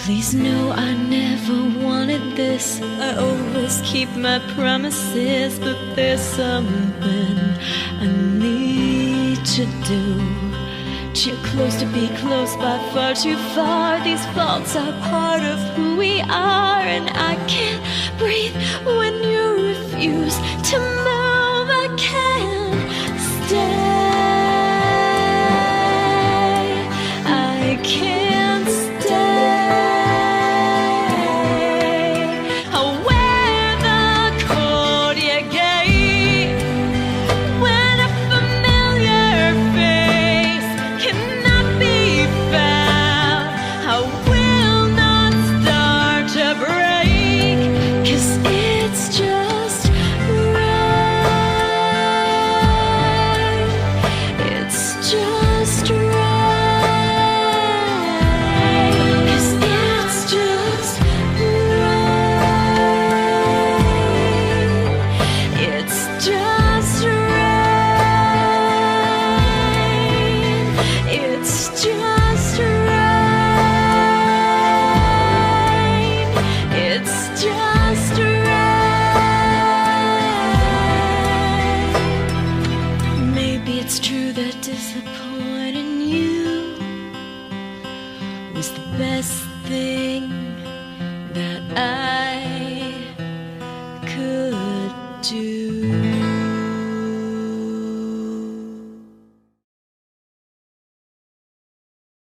Please know I never wanted this. I always keep my promises, but there's something I need to do. Too close to be close, but far too far. These faults are part of who we are, and I can't breathe when you refuse to move. I can't stay. I can't stay. I'll wear the coat you gave when a familiar face cannot be found. I will not start to break, 'cause it's just right. It's just right. 'Cause it's just right. It's just right. It's just right. It's just right. Maybe it's true that disappointing you was the best thing that I could do.